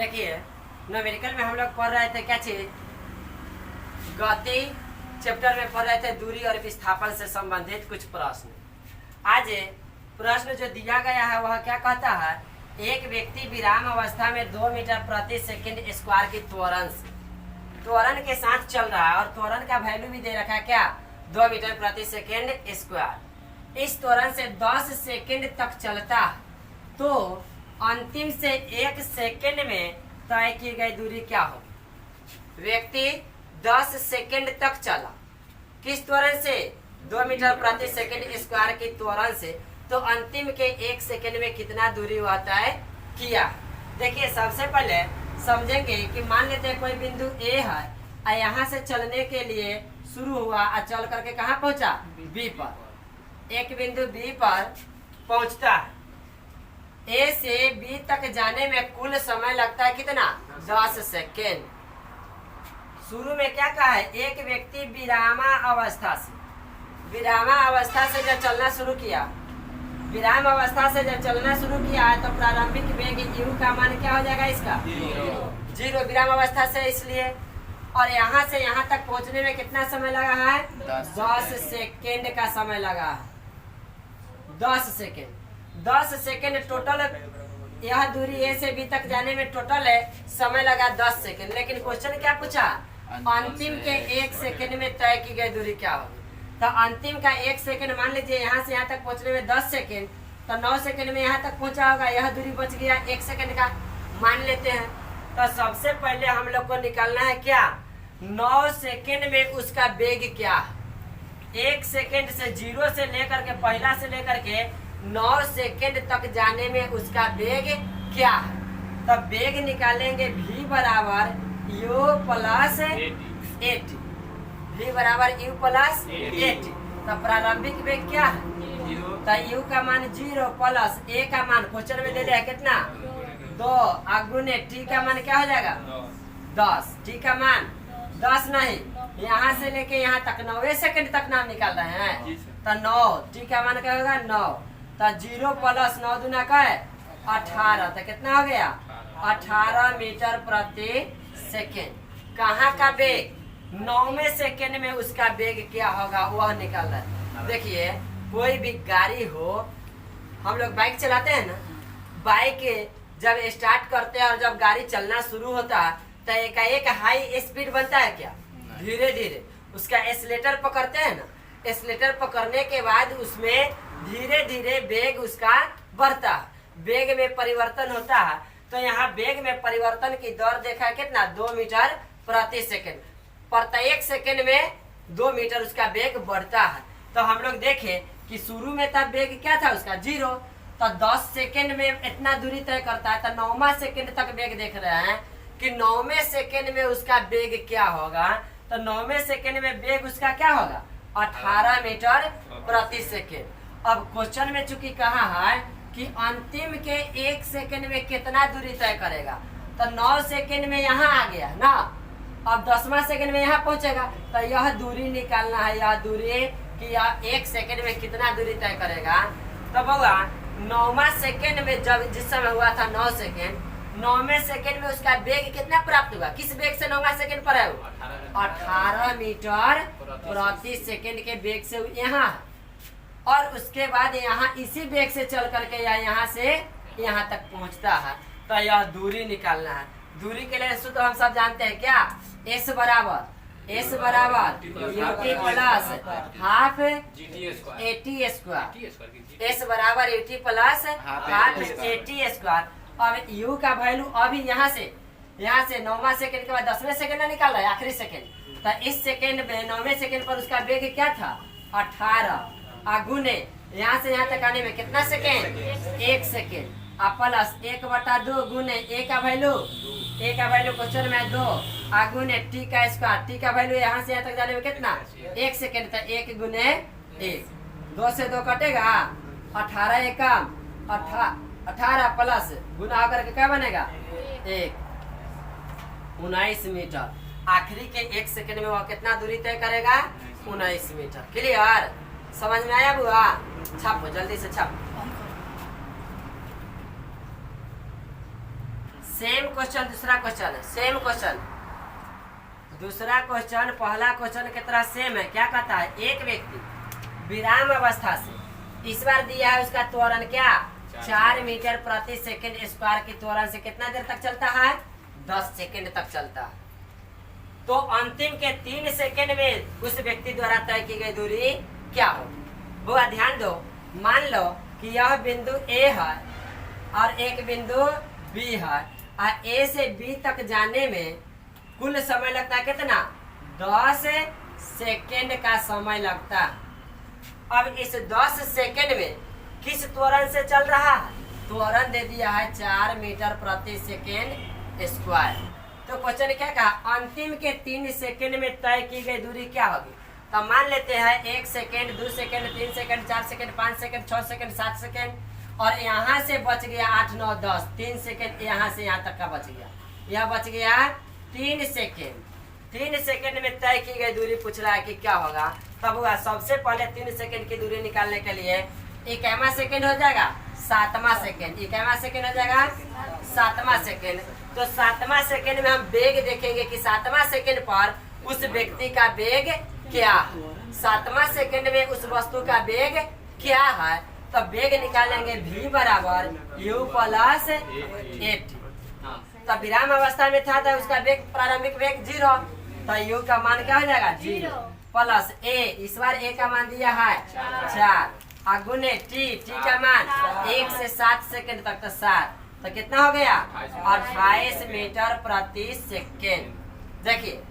देखिए न्यूमेरिकल में हम लोग पढ़ रहे थे क्या चीज, गति चैप्टर में पढ़ रहे थे दूरी और विस्थापन से संबंधित कुछ प्रश्न। आज प्रश्न जो दिया गया है वह क्या कहता है, एक व्यक्ति विराम अवस्था में 2 मीटर प्रति सेकंड स्क्वायर की त्वरण के साथ चल रहा है और त्वरण का वैल्यू भी दे रखा है क्या, 2 मीटर प्रति सेकंड स्क्वायर। इस त्वरण से 10 सेकंड तक चलता है तो अंतिम से 1 सेकंड में तय की गई दूरी क्या होगी। व्यक्ति 10 सेकंड तक चला किस त्वरण से, 2 मीटर प्रति सेकंड स्क्वायर की त्वरण से, तो अंतिम के 1 सेकंड में कितना दूरी वह तय किया। देखिए सबसे पहले समझेंगे कि मान लेते हैं कोई बिंदु ए है और यहाँ से चलने के लिए शुरू हुआ और चल करके कहाँ पहुंचा, बी पर। एक बिंदु बी पर पहुंचता है, ए से बी तक जाने में कुल समय लगता है कितना, 10 सेकेंड। शुरू में क्या कहा है, एक व्यक्ति विरामा अवस्था से जब चलना शुरू किया, विराम अवस्था से जब चलना शुरू किया है तो प्रारंभिक वेग u का मान क्या हो जाएगा, इसका जीरो विराम अवस्था से, इसलिए। और यहाँ से यहाँ तक पहुँचने में कितना समय लगा है, 10 सेकेंड का समय लगा है। 10 सेकेंड टोटल, यह दूरी ए से बी तक जाने में टोटल है समय लगा 10 सेकेंड। लेकिन क्वेश्चन क्या पूछा, अंतिम के 1 सेकेंड में तय की गई दूरी क्या होगी। तो अंतिम का 1 सेकेंड, मान लीजिए यहाँ से यहाँ तक पहुँचने में 10 सेकेंड, तो 9 सेकेंड में यहाँ तक पहुँचा होगा, यह दूरी बच गया 1 सेकेंड का मान लेते हैं। तो सबसे पहले हम लोग को निकालना है क्या, 9 सेकेंड में उसका वेग क्या है। 1 सेकेंड से 0 से लेकर के पहला से लेकर के 9 सेकेंड तक जाने में उसका वेग क्या है। तब वेग निकालेंगे v बराबर u प्लस 80, v बराबर u प्लस 80। तब प्रारंभिक वेग क्या है, तो u का मान 0 प्लस a का मान क्वेश्चन में दे दिया कितना, 2 गुने t का मान क्या हो जाएगा, 10। t का मान 10 नहीं, यहाँ से लेके यहाँ तक 9 सेकंड तक नाम निकाल रहे हैं, तो 9, t का मान क्या होगा 9, तो 0 प्लस 9 दूना का है 18, तो कितना हो गया 18 मीटर प्रति सेकेंड। कहाँ का वेग, 9वें सेकेंड में उसका वेग क्या होगा वह निकाल रहा है। देखिए कोई भी गाड़ी हो, हम लोग बाइक चलाते हैं ना, बाइक जब स्टार्ट करते हैं और जब गाड़ी चलना शुरू होता है तो एक हाई स्पीड बनता है क्या, धीरे धीरे उसका एक्सीलेटर पकड़ते हैं ना, एक्सीलेटर पकड़ने के बाद उसमें धीरे धीरे वेग उसका बढ़ता है, वेग में परिवर्तन होता है। तो यहाँ वेग में परिवर्तन की दर देखा है कितना, 2 मीटर प्रति सेकेंड। प्रत्येक सेकेंड में 2 मीटर उसका वेग बढ़ता है। तो हम लोग देखें कि शुरू में तब वेग क्या था उसका 0, तो 10 सेकेंड में इतना दूरी तय करता है, तो 9वां सेकेंड तक वेग देख रहे हैं कि 9वें सेकेंड में उसका वेग क्या होगा। तो 9वें सेकेंड में वेग उसका क्या होगा, 18 मीटर प्रति सेकेंड। अब क्वेश्चन में चूंकि कहा है कि अंतिम के 1 सेकेंड में कितना दूरी तय करेगा, तो 9 सेकेंड में यहाँ आ गया ना, अब 10वां सेकेंड में यहाँ पहुंचेगा, तो यह दूरी निकालना है, यह दूरी कि यह 1 सेकेंड में कितना दूरी तय करेगा। तो बउआ 9वां सेकेंड में जब जिस समय हुआ था 9 सेकेंड, 9वें सेकेंड में उसका वेग कितना प्राप्त हुआ, किस वेग से 9वां सेकेंड पर है, 18 मीटर प्रति सेकेंड के वेग से यहाँ, और उसके बाद यहाँ इसी वेग से चल करके या यहाँ से यहाँ तक पहुँचता है। तो यह दूरी निकालना है। दूरी के लिए सूत्र हम सब जानते हैं क्या, s बराबर ut plus half eighty square, s बराबर ut plus half eighty square. अब u का वैल्यू अभी यहाँ से 9वां सेकेंड के बाद 10वें सेकेंड निकाल रहा है, आखिरी सेकेंड। तो इस सेकेंड में 9वें सेकेंड पर उसका वेग क्या था, 18 गुने यहाँ से यहाँ तक आने में कितना सेकेंड, 1 सेकेंड, प्लस 1/2 गुने a का वैल्यू क्वेश्चन में 2 गुने t का स्क्वायर, t का वैल्यू यहाँ से यहाँ तक जाने में कितना, 1 सेकेंड, तो 1 गुने 1, 2 से 2 कटेगा, 18 एकम 18 प्लस गुना होकर के क्या बनेगा 1, 19 मीटर। आखिरी के 1 सेकेंड में वह कितना दूरी तय करेगा, 19 मीटर। क्लियर, समझ में आया बुआ, छापो जल्दी से छापो। सेम क्वेश्चन दूसरा क्वेश्चन है, सेम क्वेश्चन दूसरा क्वेश्चन पहला क्वेश्चन की तरह सेम है। क्या कहता है, एक व्यक्ति विराम अवस्था से इस बार दिया है उसका त्वरण क्या 4 मीटर प्रति सेकंड स्क्वायर की त्वरण से कितना देर तक चलता है 10 सेकंड तक चलता है। तो अंतिम के 3 सेकंड में उस व्यक्ति द्वारा तय की गई दूरी क्या होगी। बुआ ध्यान दो, मान लो कि यह बिंदु ए है और एक बिंदु बी है और ए से बी तक जाने में कुल समय लगता है कितना 10 सेकंड का समय लगता है। अब इस 10 सेकंड में किस त्वरण से चल रहा है, त्वरण दे दिया है 4 मीटर प्रति सेकेंड स्क्वायर। तो क्वेश्चन क्या कहा, अंतिम के 3 सेकंड में तय की गई दूरी क्या होगी। तो मान लेते हैं 1 second 2 second 3 second 4 second 5 second 6 second 7 second और यहाँ से बच गया 8 9 10 3 सेकंड यहाँ से यहाँ तक का बच गया, यह बच गया 3 सेकंड। 3 सेकंड में तय की गई दूरी पूछ रहा है कि क्या होगा। तब हुआ सबसे पहले 3 सेकंड की दूरी निकालने के लिए 1वां सेकंड हो जाएगा 7वां सेकंड, 1वां सेकंड हो जाएगा 7वां सेकंड। तो 7वां सेकंड में हम वेग देखेंगे कि 7वां सेकंड पर उस व्यक्ति का वेग क्या है, 7वां सेकंड में उस वस्तु का वेग क्या है। तो वेग निकालेंगे v बराबर u प्लस 8। तो विराम अवस्था में था तो उसका वेग प्रारंभिक वेग 0, तो u का मान क्या हो जाएगा 0 प्लस a, इस बार a का मान दिया है 4 गुने t का मान 1 से 7 सेकंड तक, तो 7 तो कितना हो गया 28 मीटर प्रति सेकंड। देखिए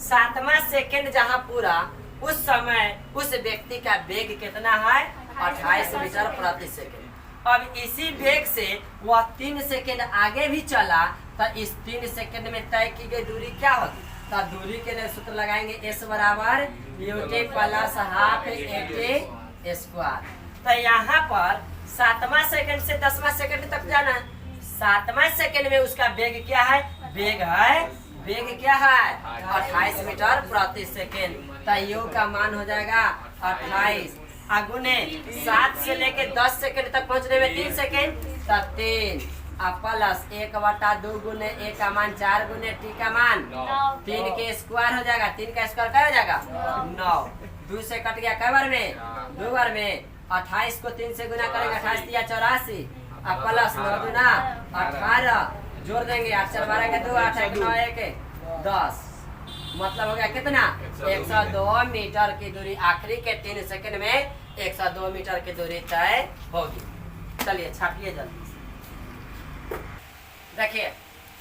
7वां सेकंड जहाँ पूरा उस समय उस व्यक्ति का वेग कितना है 28 मीटर प्रति सेकंड। अब इसी वेग से वह 3 सेकंड आगे भी चला तो इस 3 सेकंड में तय की गई दूरी क्या होगी। तो दूरी के लिए सूत्र लगाएंगे s बराबर ut plus half at square. तो यहाँ पर 7वां सेकंड से 10वां सेकंड तक जाना है, 7वां सेकंड में उसका वेग क्या है, वेग क्या है 28 मीटर प्रति सेकंड। तो u का मान हो जाएगा 28 गुने 7 से लेके 10 सेकंड तक पहुंचने में 3 सेकंड, तो 3 प्लस 1/2 गुने a का मान 4 गुने t का मान 3 के स्क्वायर हो जाएगा, 3 का स्क्वायर क्या हो जाएगा 9, 2 से कट गया कई बार में 2 बार में। 28 को 3 से गुना करेंगे 28 या 84 प्लस 9 गुना 18 जोड़ देंगे 8 4 12 के 2 8 1 9 1 10, मतलब हो गया कितना 102 मीटर की दूरी। आखिरी के 3 सेकंड में 102 मीटर की दूरी तय होगी। चलिए छापिए जल्दी। देखिए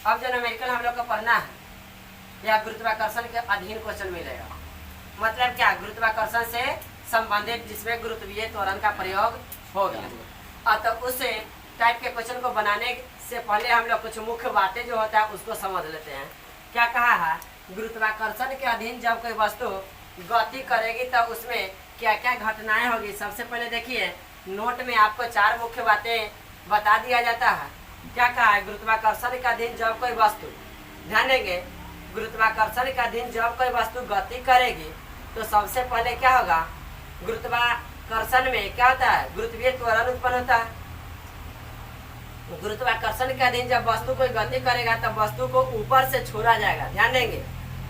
अब जो न्यूमेरिकल हम लोग को पढ़ना है यह गुरुत्वाकर्षण के अधीन क्वेश्चन मिलेगा। मतलब क्या, गुरुत्वाकर्षण से संबंधित जिसमें गुरुत्वीय त्वरण का प्रयोग होगा। तो उस टाइप के क्वेश्चन को बनाने से पहले हम लोग कुछ मुख्य बातें जो होता है उसको समझ लेते हैं। क्या कहा है, गुरुत्वाकर्षण के अधीन जब कोई वस्तु गति करेगी तो उसमें क्या क्या घटनाएं होगी। सबसे पहले देखिए नोट में आपको 4 मुख्य बातें बता दिया जाता है। क्या कहा है, गुरुत्वाकर्षण के अधीन जब कोई वस्तु, ध्यान देंगे, गुरुत्वाकर्षण के अधीन जब कोई वस्तु गति करेगी तो सबसे पहले क्या होगा, गुरुत्वाकर्षण में क्या होता है, गुरुत्वीय त्वरण उत्पन्न होता है। गुरुत्वाकर्षण के अधीन जब वस्तु कोई गति करेगा तब वस्तु को ऊपर से छोड़ा जाएगा। ध्यान देंगे,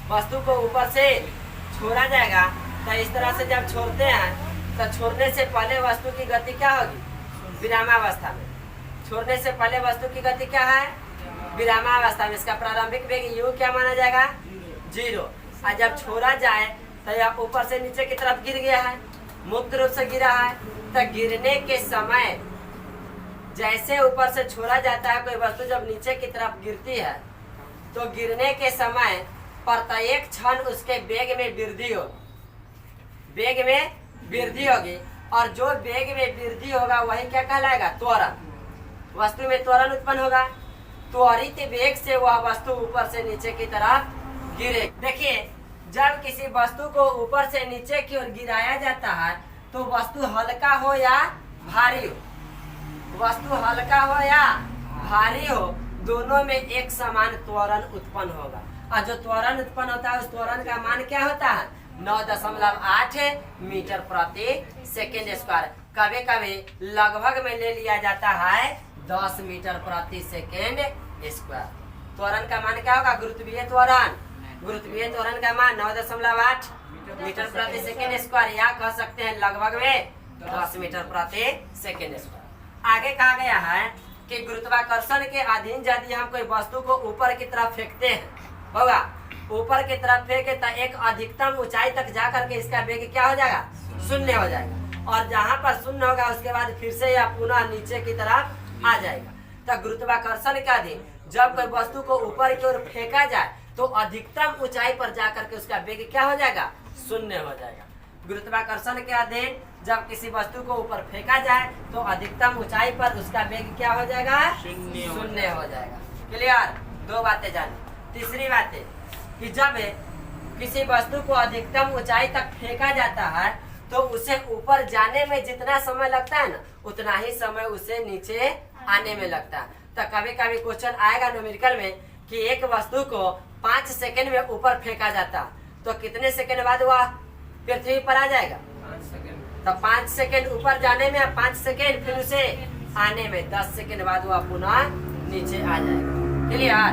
वस्तु को ऊपर से छोड़ा जाएगा। तो इस तरह से जब छोड़ते हैं तो छोड़ने से पहले वस्तु की गति क्या होगी, विरामावस्था में। छोड़ने से पहले वस्तु की गति क्या है, विरामावस्था में। इसका प्रारंभिक वेग u क्या माना जाएगा 0। और जब छोड़ा जाए तो यह ऊपर से नीचे की तरफ गिर गया है, मुक्त रूप से गिरा है। तो गिरने के समय जैसे ऊपर से छोड़ा जाता है कोई वस्तु जब नीचे की तरफ गिरती है तो गिरने के समय प्रत्येक क्षण उसके वेग में वृद्धि होगी, वेग में वृद्धि होगी। और जो वेग में वृद्धि होगा वही क्या कहलाएगा, त्वरण। वस्तु में त्वरण उत्पन्न होगा, त्वरित वेग से वह वस्तु ऊपर से नीचे की तरफ गिरे। देखिए जब किसी वस्तु को ऊपर से नीचे की ओर गिराया जाता है तो वस्तु हल्का हो या भारी हो, वस्तु हल्का हो या भारी हो, दोनों में एक समान त्वरण उत्पन्न होगा। और जो त्वरण उत्पन्न होता है उस त्वरण का मान क्या होता है 9.8 मीटर प्रति सेकेंड स्क्वायर। कभी कभी लगभग में ले लिया जाता है 10 मीटर प्रति सेकेंड स्क्वायर। त्वरण का मान क्या होगा? गुरुत्वीय त्वरण। गुरुत्वीय त्वरण का मान 9.8 मीटर प्रति सेकेंड स्क्वायर, या कह सकते हैं लगभग में 10 मीटर प्रति सेकेंड स्क्वायर। आगे कहा गया है कि गुरुत्वाकर्षण के अधीन यदि हम कोई वस्तु को ऊपर की तरफ फेंकते हैं, होगा ऊपर की तरफ फेंके तो एक अधिकतम ऊंचाई तक जा करके इसका वेग क्या हो जाएगा? शून्य हो जाएगा। और जहां पर शून्य होगा उसके बाद फिर से यह पुनः नीचे की तरफ आ जाएगा। तो गुरुत्वाकर्षण के अधीन जब कोई वस्तु को ऊपर की ओर फेंका जाए तो अधिकतम ऊंचाई पर जाकर के उसका वेग क्या हो जाएगा? शून्य हो जाएगा। गुरुत्वाकर्षण के अधीन जब किसी वस्तु को ऊपर फेंका जाए तो अधिकतम ऊंचाई पर उसका वेग क्या हो जाएगा? शून्य हो जाएगा। क्लियर? दो बातें जानी। तीसरी बात है कि जब किसी वस्तु को अधिकतम ऊंचाई तक फेंका जाता है तो उसे ऊपर जाने में जितना समय लगता है ना, उतना ही समय उसे नीचे आने में लगता है। तो कभी कभी क्वेश्चन आएगा न्यूमेरिकल में कि एक वस्तु को 5 सेकंड में ऊपर फेंका जाता, तो कितने सेकंड बाद वह पृथ्वी पर आ जाएगा? 5 सेकंड। तो 5 सेकंड ऊपर जाने में 5 सेकंड, फिर उसे आने में 10 सेकंड बाद वह पुनः नीचे आ जाएगा। क्लियर?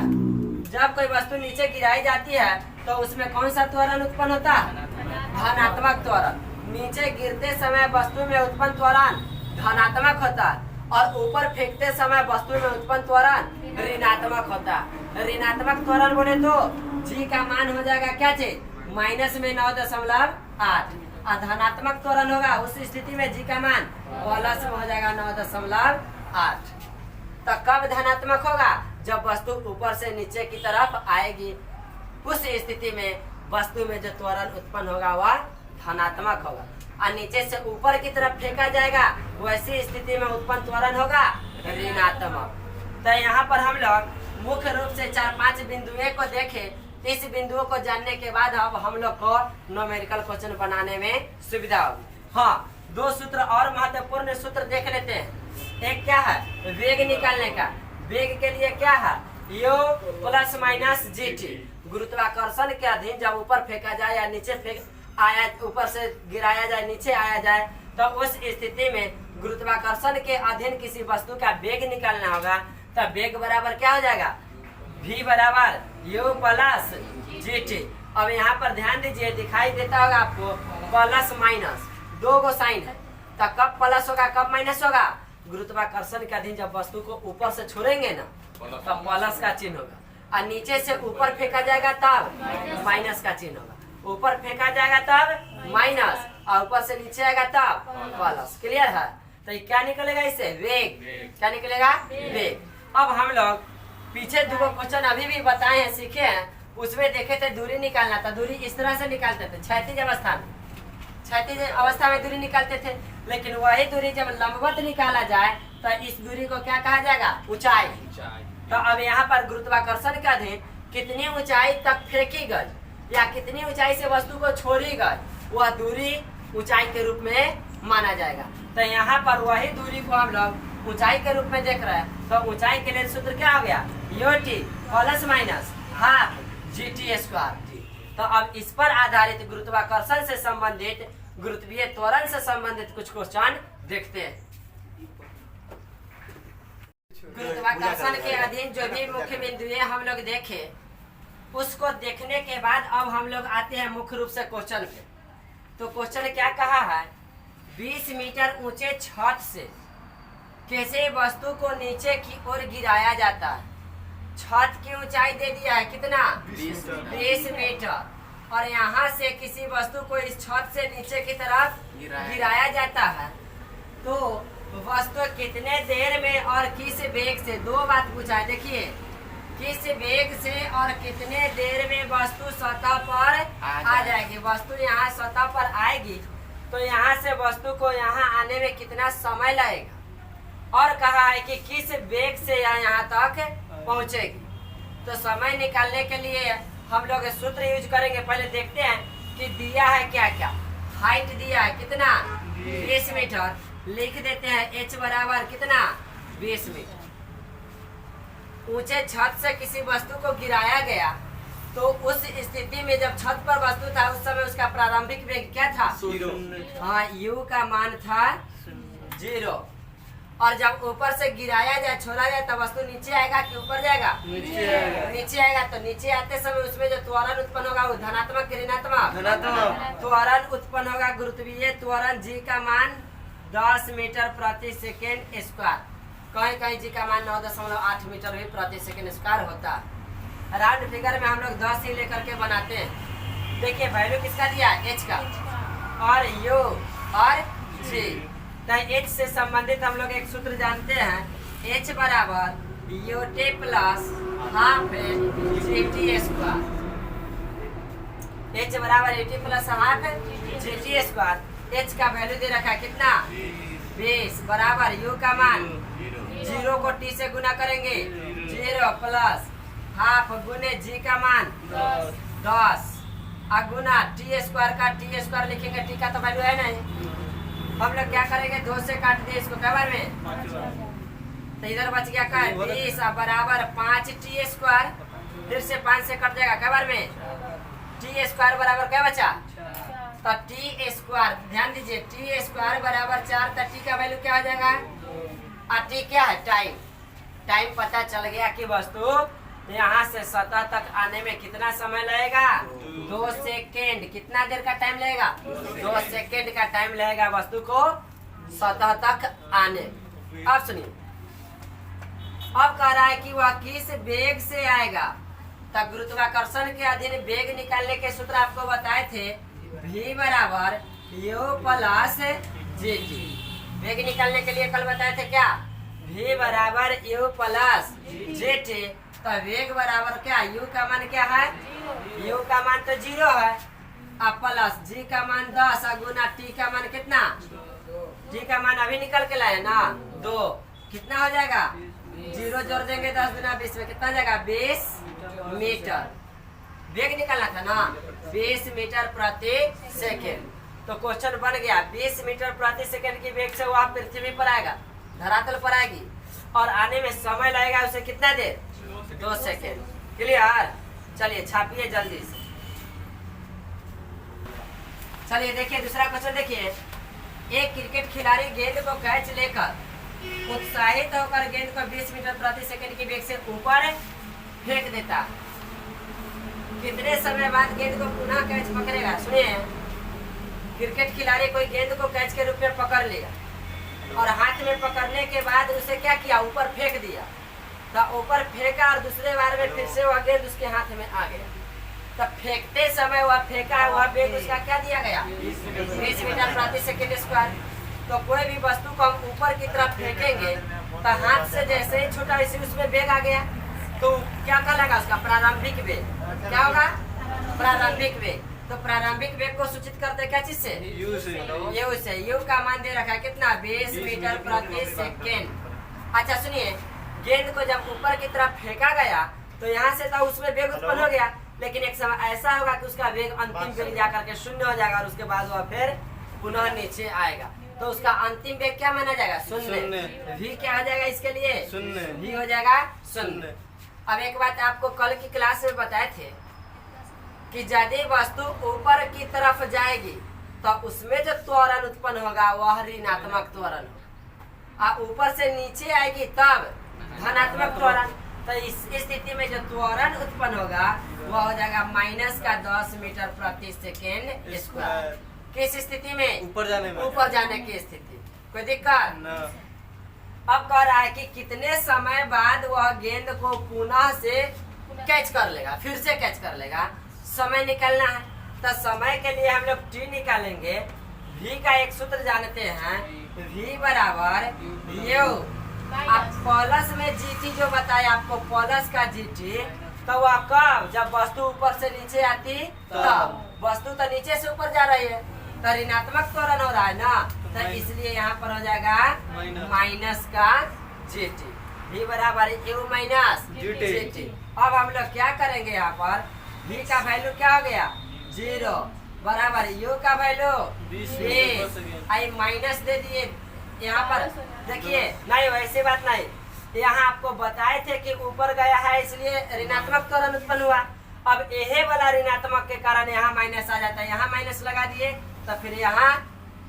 जब कोई वस्तु नीचे गिराई जाती है तो उसमें कौन सा त्वरण उत्पन्न होता है? धनात्मक त्वरण। नीचे गिरते समय वस्तु में उत्पन्न त्वरण धनात्मक होता है और ऊपर फेंकते समय वस्तु में उत्पन्न त्वरण ऋणात्मक होता है। ऋणात्मक त्वरण बोले तो जी का मान हो जाएगा क्या चीज? माइनस में 9.8। और धनात्मक त्वरण होगा उस स्थिति में जी का मान प्लस में हो जाएगा 9.8। तो कब धनात्मक होगा? जब वस्तु ऊपर से नीचे की तरफ आएगी, उस स्थिति में वस्तु में जो त्वरण उत्पन्न होगा वह धनात्मक होगा। और नीचे से ऊपर की तरफ फेंका जाएगा, वैसी स्थिति में उत्पन्न त्वरण होगा ऋणात्मक। तो यहाँ पर हम लोग मुख्य रूप से 4-5 बिंदुओं को देखे। इस बिंदुओं को जानने के बाद अब हम लोग को न्यूमेरिकल क्वेश्चन बनाने में सुविधा होगी। हाँ, 2 सूत्र और महत्वपूर्ण सूत्र देख लेते हैं। एक क्या है? वेग निकालने का। वेग के लिए क्या है? You plus minus G T. गुरुत्वाकर्षण के अधीन जब ऊपर फेंका जाए या नीचे फेंक आया, ऊपर से गिराया जाए, नीचे आया जाए, तो उस स्थिति में गुरुत्वाकर्षण के अधीन किसी वस्तु का वेग निकालना होगा। तो वेग बराबर क्या हो जाएगा? v बराबर यू प्लस जी टी। अब यहाँ पर ध्यान दीजिए, दिखाई देता होगा आपको प्लस माइनस, 2 गो साइन है। तो कब प्लस होगा कब माइनस होगा? गुरुत्वाकर्षण के अधीन जब वस्तु को ऊपर से छोड़ेंगे ना तो प्लस का चिन्ह होगा, और नीचे से ऊपर फेंका जाएगा तब माइनस का चिन्ह होगा। ऊपर फेंका जाएगा तब माइनस, और ऊपर से नीचे आएगा तब प्लस। क्लियर है? तो ये क्या निकलेगा इससे? वेग। क्या निकलेगा? वेग। अब हम लोग पीछे 2 क्वेश्चन अभी भी बताए हैं, सीखे हैं, उसमें देखे थे दूरी निकालना था। दूरी इस तरह से निकालते थे, क्षैतिज अवस्था में, क्षैतिज अवस्था में दूरी निकालते थे। लेकिन वही दूरी जब लंबवत निकाला जाए तो इस दूरी को क्या कहा जाएगा? ऊंचाई। तो अब यहाँ पर गुरुत्वाकर्षण के अधीन कितनी ऊंचाई तक फेंकी गई या कितनी ऊंचाई से वस्तु को छोड़ी गई, वह दूरी ऊंचाई के रूप में माना जाएगा। तो यहाँ पर वही दूरी को हम लोग ऊंचाई के रूप में देख रहे हैं। तो ऊंचाई के लिए सूत्र क्या हो गया? You t plus minus half g t square. तो अब इस पर आधारित गुरुत्वाकर्षण से संबंधित, गुरुत्वीय त्वरण से संबंधित कुछ क्वेश्चन देखते हैं। गुरुत्वाकर्षण के अधीन जो भी मुख्य बिंदुएं हम लोग देखे, उसको देखने के बाद अब हम लोग आते हैं मुख्य रूप से क्वेश्चन पे। तो क्वेश्चन क्या कहा है? 20 मीटर ऊंचे छत से कैसे वस्तु को नीचे की ओर गिराया जाता है। छत की ऊंचाई दे दिया है कितना? 20 मीटर। और यहाँ से किसी वस्तु को इस छत से नीचे की तरफ गिराया जाता है, तो वस्तु कितने देर में और किस वेग से, 2 बात पूछा है। देखिए, किस वेग से और कितने देर में वस्तु सतह पर आ जाएगी। वस्तु यहाँ सतह पर आएगी तो यहाँ से वस्तु को यहाँ आने में कितना समय लगेगा, और कहा है कि किस वेग से यहाँ तक पहुँचेगी। तो समय निकालने के लिए हम लोग सूत्र यूज करेंगे। पहले देखते हैं कि दिया है क्या क्या। हाइट दिया है कितना? 20 मीटर। लिख देते हैं h बराबर कितना? 20 मीटर। ऊंचे छत से किसी वस्तु को गिराया गया, तो उस स्थिति में जब छत पर वस्तु था उस समय उसका प्रारंभिक वेग क्या था? 0। हाँ, u का मान था 0। और जब ऊपर से गिराया जाए छोड़ा जाए तो वस्तु नीचे आएगा कि ऊपर जाएगा? नीचे आएगा। तो नीचे आते समय उसमें जो त्वरण उत्पन्न होगा वो धनात्मक कि ऋणात्मक? त्वरण उत्पन्न होगा। गुरुत्वीय त्वरण जी का मान 10 मीटर प्रति सेकेंड स्क्वायर। कहीं कहीं जी का मान 9.8 मीटर भी प्रति सेकेंड स्क्वायर होता है। राउंड फिगर में हम लोग 10 ही लेकर के बनाते हैं। देखिए वैल्यू किसका दिया? एच का और यू और जी। तो एच से संबंधित हम लोग एक सूत्र जानते हैं, एच बराबर u t plus half g t square. H बराबर u t plus half g t square. H का वैल्यू दे रखा है कितना? 20 बराबर यू का मान 0 को टी से गुना करेंगे 0 प्लस हाफ गुने जी का मान 10 गुना टी स्क्वायर का टी स्क्वायर लिखेंगे। टी का तो वैल्यू है नहीं, हम लोग क्या करेंगे 2 से काट दिए इसको क्या बार में, तो इधर बच गया क्या? 20 बराबर 5 टी स्क्वायर। फिर से 5 से कट जाएगा क्या बार में? टी स्क्वायर बराबर क्या बचा? तो टी स्क्वायर, ध्यान दीजिए टी स्क्वायर बराबर 4। तो टी का वैल्यू क्या हो जाएगा? टी क्या है? टाइम। टाइम पता चल गया कि वस्तु यहाँ से सतह तक आने में कितना समय लगेगा? 2 सेकेंड। कितना देर का टाइम लगेगा? 2 सेकेंड का टाइम लगेगा वस्तु को सतह तक आने। अब सुनिए, अब कह रहा है कि वह किस वेग से आएगा। तब गुरुत्वाकर्षण के अधीन वेग निकालने के सूत्र आपको बताए थे, v बराबर यू प्लस जी टी। वेग निकालने के लिए कल बताए थे क्या? v बराबर यू प्लस जी टी। तो वेग बराबर क्या? u का मान क्या है? u का मान तो 0 है, अब प्लस g का मान 10 गुना t का मान कितना? t का मान अभी निकल के लाए ना 2। कितना हो जाएगा? 0 जोड़ देंगे 10 गुना 20 में कितना जाएगा? 20 मीटर। वेग निकालना था ना 20 मीटर प्रति सेकेंड। तो क्वेश्चन बन गया 20 मीटर प्रति सेकेंड की वेग से वह पृथ्वी पर आएगा, धरातल पर आएगी, और आने में समय लगेगा उसे कितना देर? 2 सेकेंड। क्लियर? चलिए छापिए जल्दी से। चलिए देखिए दूसरा क्वेश्चन देखिए। एक क्रिकेट खिलाड़ी गेंद को कैच लेकर उत्साहित होकर गेंद को 20 मीटर प्रति सेकंड की वेग से ऊपर फेंक देता। कितने समय बाद गेंद को पुनः कैच पकड़ेगा? सुनिए, क्रिकेट खिलाड़ी कोई गेंद को कैच के रूप में पकड़ लिया और हाथ में पकड़ने के बाद उसे क्या किया? ऊपर फेंक दिया। तो ऊपर फेंका और दूसरे बार में फिर से वह गेंद उसके हाथ में आ गया। तब फेंकते समय वह फेंका, वह वेग उसका क्या दिया गया? 20 मीटर प्रति सेकेंड स्क्वायर। तो कोई भी वस्तु को हम ऊपर की तरफ फेंकेंगे तो हाथ से जैसे ही छूटा वैसे उसमें वेग आ गया, तो क्या कहलागा? उसका प्रारंभिक वेग। क्या होगा? प्रारंभिक वेग। तो प्रारंभिक वेग को सूचित करते क्या चीज से? यू से। यू का मान दे रखा है कितना? 20 मीटर प्रति सेकेंड। अच्छा सुनिए, गेंद को जब ऊपर की तरफ फेंका गया तो यहाँ से तो उसमें वेग उत्पन्न हो गया, लेकिन एक समय ऐसा होगा कि उसका वेग अंतिम वेग जाकर के 0 हो जाएगा और उसके बाद वह फिर पुनः नीचे आएगा। तो उसका अंतिम वेग क्या माना जाएगा? 0। v क्या हो जाएगा इसके लिए? 0। v हो जाएगा 0। अब एक बात आपको कल की क्लास में बताए थे कि यदि वस्तु ऊपर की तरफ जाएगी तो उसमें जो त्वरण उत्पन्न होगा वह ऋणात्मक त्वरण होगा, और ऊपर से नीचे आएगी तब धनात्मक त्वरण। तो इस स्थिति में जो त्वरण उत्पन्न होगा वह हो जाएगा -10 मीटर प्रति सेकेंड स्क्वायर। किस स्थिति में? ऊपर जाने की स्थिति। कोई दिक्कत? अब कह रहा है कि कितने समय बाद वह गेंद को पुनः से कैच कर लेगा, फिर से कैच कर लेगा। समय निकालना है तो समय के लिए हम लोग टी निकालेंगे। v का एक सूत्र जानते हैं, v बराबर यू, आप प्लस में जीटी जो बताया आपको, प्लस का जीटी, तो वह कब? जब वस्तु ऊपर से नीचे आती तब। वस्तु तो नीचे से ऊपर जा रही है तो ऋणात्मक त्वरण हो रहा है ना, तो इसलिए यहाँ पर हो जाएगा माइनस का जीटी। v बराबर यू माइनस जीटी। अब हम लोग क्या करेंगे? यहाँ पर v का वैल्यू क्या हो गया? 0 बराबर u का वैल्यू 20। आई माइनस दे दिए यहाँ पर। देखिए नहीं, वैसी बात नहीं, यहाँ आपको बताए थे कि ऊपर गया है इसलिए ऋणात्मक त्वरण उत्पन्न हुआ। अब यह वाला ऋणात्मक के कारण यहाँ माइनस आ जाता है, यहाँ माइनस लगा दिए तो फिर यहाँ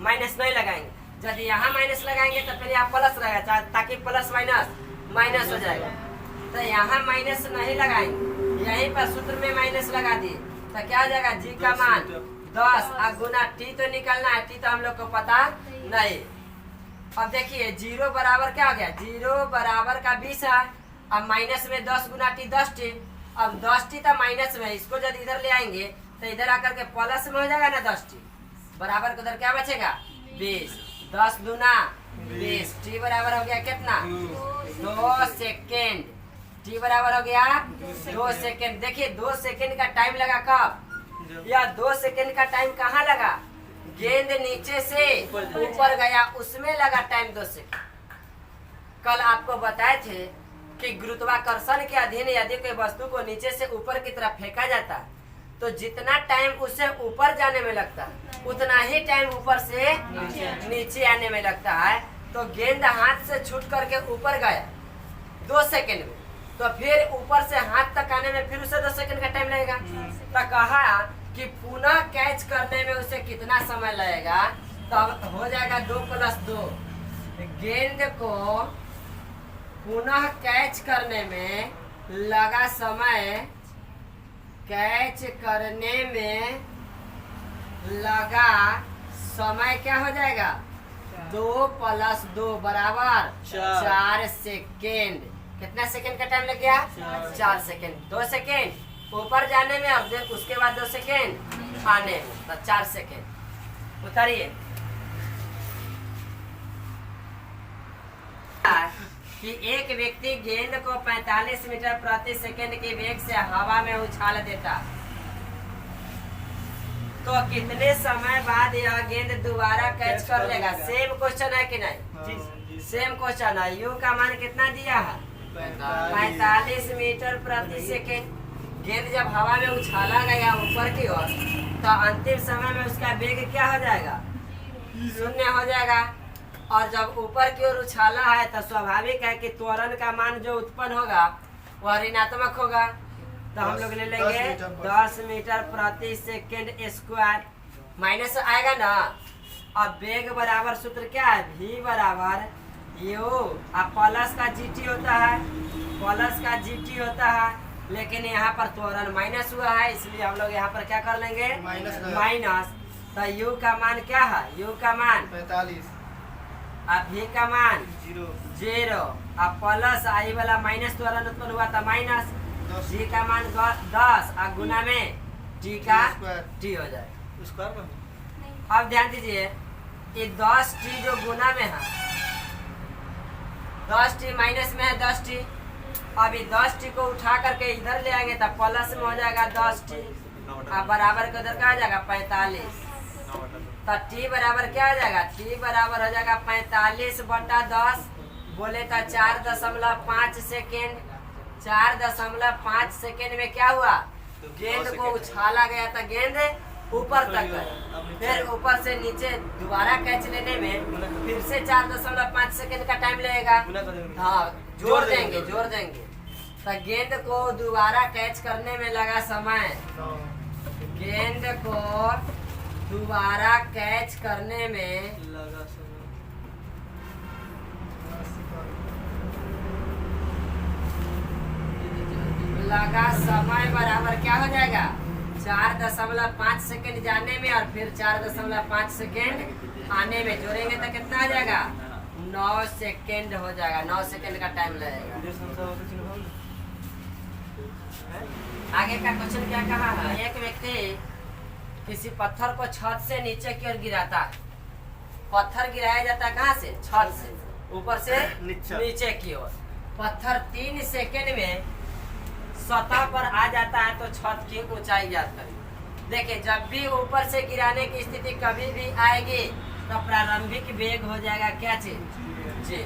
माइनस नहीं लगाएंगे। यदि यहाँ माइनस लगाएंगे तो फिर यहाँ प्लस रहेगा, ताकि प्लस माइनस माइनस हो जाएगा। तो यहाँ माइनस नहीं लगाएंगे, यहीं पर सूत्र में माइनस लगा दिए तो क्या हो जाएगा, जी का मान 10 और गुना टी तो निकलना है, टी तो हम लोग को पता नहीं। अब देखिए 0 बराबर क्या हो गया, 0 बराबर का 20 है। अब माइनस में 10 गुना टी 10 टी। अब 10 टी तो माइनस में, इसको जब इधर ले आएंगे तो इधर आकर के प्लस में हो जाएगा ना 10 टी, बराबर को उधर क्या बचेगा 20। 10 दूना 20, टी बराबर हो गया कितना 2 सेकेंड। टी बराबर हो गया 2 सेकेंड। देखिए 2 सेकेंड का टाइम लगा कब, या 2 सेकेंड का टाइम कहाँ लगा, गेंद नीचे से ऊपर गया उसमें लगा टाइम 2 सेकेंड। कल आपको बताए थे कि गुरुत्वाकर्षण के अधीन यदि कोई वस्तु को नीचे से ऊपर की तरफ फेंका जाता है तो जितना टाइम उसे ऊपर जाने में लगता है उतना ही टाइम ऊपर से नीचे आने में लगता है। तो गेंद हाथ से छूट करके ऊपर गया 2 सेकेंड में, तो फिर ऊपर से हाथ तक आने में फिर उसे 2 सेकेंड का टाइम लगेगा। तो कहा कि पुनः कैच करने में उसे कितना समय लगेगा, तो हो जाएगा 2 + 2। गेंद को पुनः कैच करने में लगा समय, कैच करने में लगा समय क्या हो जाएगा, 2 + 2 बराबर 4 सेकेंड। कितना सेकेंड का टाइम लग गया, 4 सेकेंड। 2 सेकेंड ऊपर जाने में और उसके बाद 2 सेकेंड आने में, तो 4 सेकेंड। उतारिए कि एक व्यक्ति गेंद को 45 मीटर प्रति सेकंड के वेग से हवा में उछाल देता, तो कितने समय बाद यह गेंद दोबारा कैच कर लेगा। सेम क्वेश्चन है कि नहीं, सेम क्वेश्चन है। यू का मान कितना दिया है 45 मीटर प्रति सेकंड। गेंद जब हवा में उछाला गया ऊपर की ओर तो अंतिम समय में उसका वेग क्या हो जाएगा, 0 हो जाएगा। और जब ऊपर की ओर उछाला है तो स्वाभाविक है कि त्वरण का मान जो उत्पन्न होगा वह ऋणात्मक होगा। तो हम लोग ले लेंगे 10 मीटर प्रति सेकेंड स्क्वायर, माइनस आएगा ना। अब वेग बराबर सूत्र क्या है, v बराबर u, अब प्लस का gt होता है, प्लस का gt होता है, लेकिन यहाँ पर त्वरण माइनस हुआ है इसलिए हम लोग यहाँ पर क्या कर लेंगे माइनस। तो u का मान क्या है, u का मान 45, अब v का मान 0, अब प्लस आई वाला माइनस त्वरण उत्पन्न हुआ था माइनस, g का मान 10 और गुना में t का t हो जाए। अब ध्यान दीजिए ये 10t जो गुना में है, 10t माइनस में है 10t। अब ये 10t को उठा करके इधर ले आएंगे तो प्लस में हो जाएगा 10t, अब बराबर का उधर क्या हो जाएगा 45। तो t बराबर क्या हो जाएगा, t बराबर हो जाएगा 45/10, बोले तो 4.5 सेकेंड। 4.5 सेकेंड में क्या हुआ, गेंद को उछाला गया था, गेंद ऊपर तक गई, फिर ऊपर से नीचे दोबारा कैच लेने में फिर से 4.5 सेकेंड का टाइम लगेगा। हाँ जोड़ देंगे। तो गेंद को दोबारा कैच करने में लगा समय, गेंद को दोबारा कैच करने में लगा समय बराबर क्या हो जाएगा, 4.5 सेकेंड जाने में और फिर 4.5 सेकेंड आने में, जोड़ेंगे तो कितना आ जाएगा 9 सेकेंड हो जाएगा। 9 सेकेंड का टाइम लगेगा। आगे का क्वेश्चन क्या कहा है, एक व्यक्ति किसी पत्थर को छत से नीचे की ओर गिराता है। पत्थर गिराया जाता है कहाँ से, छत से, ऊपर से नीचे की ओर। पत्थर 3 सेकेंड में सतह पर आ जाता है तो छत की ऊंचाई ज्ञात करें। देखिए जब भी ऊपर से गिराने की स्थिति कभी भी आएगी तो प्रारंभिक वेग हो जाएगा क्या चीज, जी।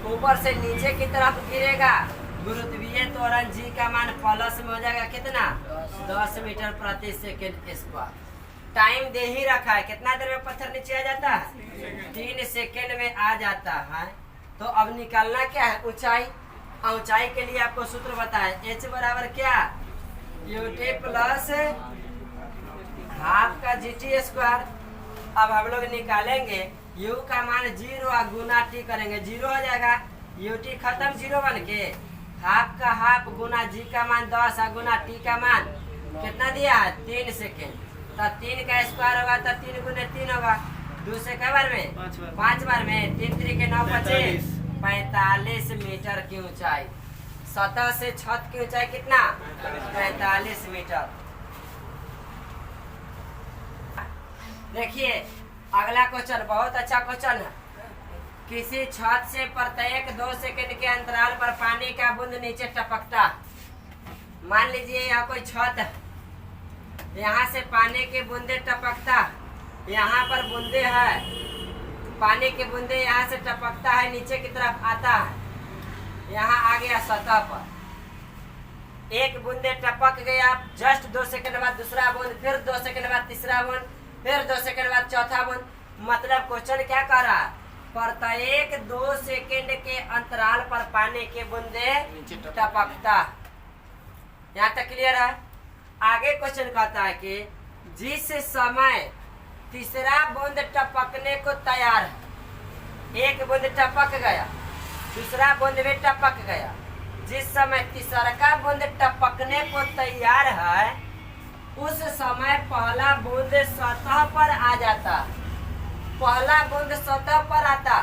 ऊपर से नीचे की तरफ गिरेगा, गुरुत्वीय त्वरण जी का मान प्लस में हो जाएगा कितना 10 मीटर प्रति सेकेंड स्क्वायर। टाइम दे ही रखा है, कितना देर में पत्थर नीचे आ जाता है, 3 सेकेंड में आ जाता है। तो अब निकालना क्या है, ऊंचाई। ऊंचाई के लिए आपको सूत्र बताए, h बराबर क्या, ut प्लस हाफ का gt स्क्वायर। अब हम लोग निकालेंगे u का मान 0 और गुना t करेंगे 0 हो जाएगा, ut खत्म 0 बन के, हाफ का हाफ गुना g का मान 10 और गुना t का मान कितना दिया है 3 सेकेंड। तो 3 का स्क्वायर होगा तो 3 गुने 3 होगा, 2 से कई बार में 5 बार में, 3 3 के 9 बचे 45 मीटर की ऊंचाई। सतह से छत की ऊंचाई कितना 45 मीटर। देखिए अगला क्वेश्चन बहुत अच्छा क्वेश्चन है। किसी छत से प्रत्येक 2 सेकंड के अंतराल पर पानी का बूंद नीचे टपकता। मान लीजिए यहाँ कोई छत है, यहाँ से पानी के बूंदे टपकता, यहाँ पर बूंदे है, पानी के बूंदे यहाँ से टपकता है, नीचे की तरफ आता है, यहाँ आ गया सतह पर। एक बूंदे टपक गया, जस्ट 2 सेकंड बाद दूसरा बूंद, फिर 2 सेकंड बाद तीसरा बूंद, फिर 2 सेकंड बाद चौथा बूंद। मतलब क्वेश्चन क्या कर रहा है, प्रत्येक 2 सेकंड के अंतराल पर पानी के बूंदे टपकता। यहाँ तक क्लियर है। आगे क्वेश्चन कहता है कि जिस समय तीसरा बूंद टपकने को तैयार है, एक बूंद टपक गया, दूसरा बूंद भी टपक गया, जिस समय तीसरा बूंद टपकने को तैयार है उस समय पहला बूंद सतह पर आ जाता। पहला बूंद सतह पर आता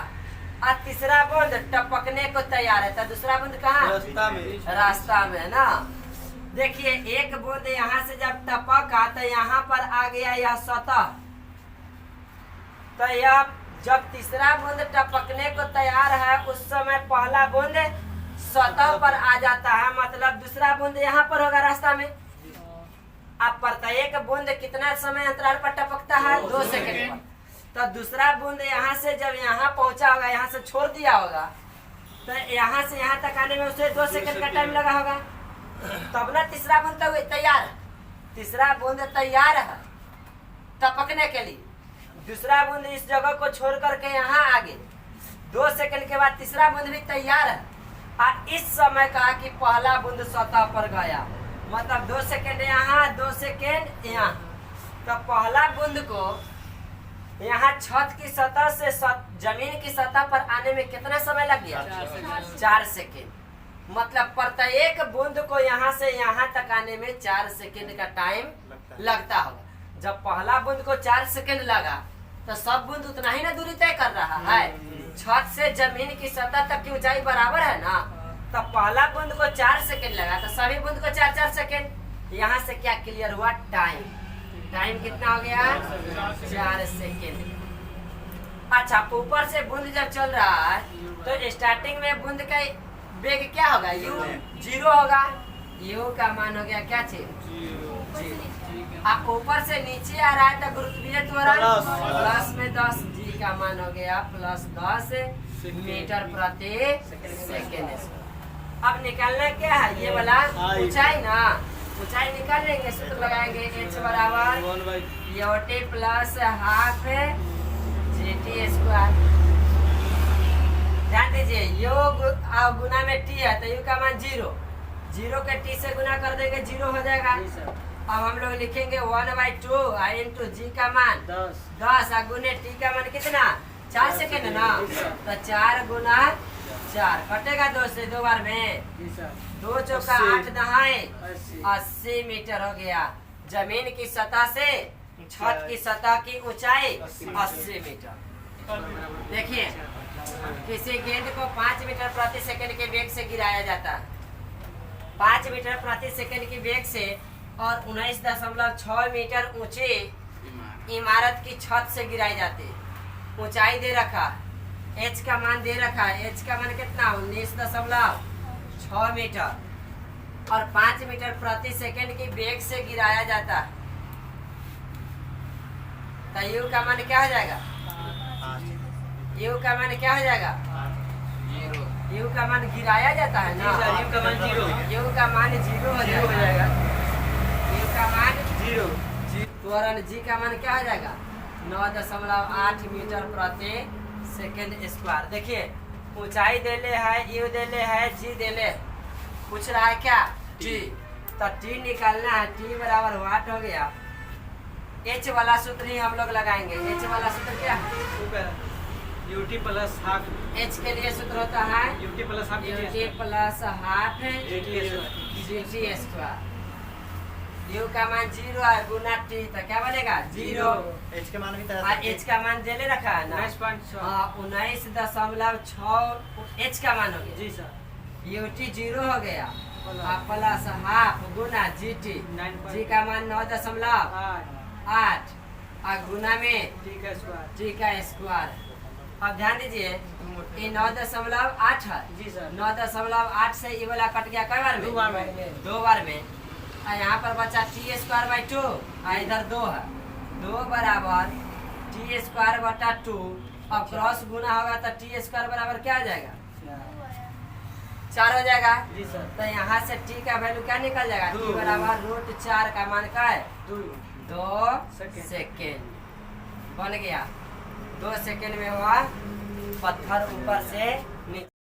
और तीसरा बूंद टपकने को तैयार है, तो दूसरा बूंद कहाँ रास्ता में है ना। देखिए एक बूंद यहाँ से जब टपका तो यहाँ पर आ गया यह सतह, तो यह जब तीसरा बूंद टपकने को तैयार है उस समय पहला बूंद सतह पर आ जाता है, मतलब दूसरा बूंद यहाँ पर होगा रास्ता में। अब प्रत्येक बूंद कितना समय अंतराल पर टपकता है 2 सेकंड पर, तो दूसरा बूंद यहाँ से जब यहाँ पहुंचा होगा, यहाँ से छोड़ दिया होगा, तो यहाँ से यहाँ तक आने में उसे 2 सेकंड का टाइम लगा होगा, तब ना तीसरा बूंद तो तैयार है। तीसरा बूंद तैयार है टपकने के लिए, दूसरा बूंद इस जगह को छोड़ करके यहाँ आगे, 2 सेकंड के बाद तीसरा बूंद भी तैयार है। और इस समय कहा कि पहला बूंद सतह पर गया, मतलब 2 सेकंड यहाँ 2 सेकंड यहाँ, तो पहला बूंद को यहाँ छत की सतह से जमीन की सतह पर आने में कितना समय लग गया 4 सेकंड। मतलब प्रत्येक बूंद को यहाँ से यहाँ तक आने में 4 सेकंड का टाइम लगता होगा। जब पहला बूंद को 4 सेकंड लगा तो सब बूंद उतना ही ना दूरी तय कर रहा है, छत से जमीन की सतह तक की ऊंचाई बराबर है ना, तो पहला बूंद को 4 सेकंड लगा तो सभी बूंद को 4-4 सेकंड। यहाँ से क्या क्लियर हुआ, टाइम टाइम कितना हो गया 4 सेकंड। अच्छा ऊपर से बूंद जब चल रहा है तो स्टार्टिंग में बूंद का वेग क्या होगा u 0 होगा, u का मान हो गया क्या चीज आप ऊपर से नीचे आ रहा है तो गुरुत्वीय त्वरण प्लस में 10, g का मान हो गया +10 मीटर प्रति सेकेंड। अब निकालना क्या है, ये वाला ऊंचाई ना, ऊंचाई निकाल लेंगे, सूत्र लगाएंगे h बराबर ut plus half gt square. ध्यान दीजिए योग गुना में t है तो u का मान 0, 0 के t से गुना कर देंगे 0 हो जाएगा। अब हम लोग लिखेंगे 1/2 इंटू जी का मान 10 और गुने t का मान कितना 4 सेकेंड ना, तो 4 गुना 4 कटेगा 2 से 2 बार में, 2 चौका 8 दहाई 80 मीटर हो गया। जमीन की सतह से छत की सतह की ऊंचाई 80 मीटर। देखिए किसी गेंद को 5 मीटर प्रति सेकंड के वेग से गिराया जाता है, 5 मीटर प्रति सेकंड की वेग से और 19.6 मीटर ऊंची इमारत की छत से गिराई जाती है। ऊंचाई दे रखा, h का मान दे रखा है, h का मान कितना 19.6 मीटर और 5 मीटर प्रति सेकंड की वेग से गिराया जाता है, तो u का मान क्या हो जाएगा, u का मान क्या हो जाएगा, u का मान गिराया जाता है ना, u का मान 0, u का मान 0 हो जाएगा, u का मान 0, त्वरण g का मान क्या हो जाएगा 9.8 मीटर प्रति सेकेंड स्क्वायर। देखिए ऊंचाई देले है, u देले है, g देले, पूछ रहा है क्या t, तो t निकालना है, t बराबर वाट हो गया, h वाला सूत्र ही हम लोग लगाएंगे। h वाला सूत्र क्या यूटी प्लस हाफ एच के लिए सूत्र होता है UT plus half UT plus half GT square. You का मान 0 है गुना टी तो क्या बनेगा 0। एच के मान भी और एच का मान दे ले रखा है ना 19.6 19.6 एच का मान हो गया जी सर। यूटी 0 हो गया प्लस हाफ गुना जीटी 9.8 जी का मान 9.8 और गुना में टी का स्क्वायर टी का स्क्वायर। अब ध्यान दीजिए ये 9.8 है जी सर। 9.8 से ये वाला कट गया कई बार में 2 बार में 2 बार में। और यहाँ पर बचा टी स्क्वायर बाई 2 और इधर 2 है 2 बराबर टी स्क्वायर बटा 2। अब क्रॉस गुना होगा तो टी स्क्वायर बराबर क्या आ जाएगा 4 हो जाएगा जी सर। तो यहाँ से टी का वैल्यू क्या निकल जाएगा टी 2 बराबर √4 का मान क्या है 2 2 सेकेंड। सेकेंड बन गया। 2 सेकेंड में हुआ पत्थर ऊपर से नीचे।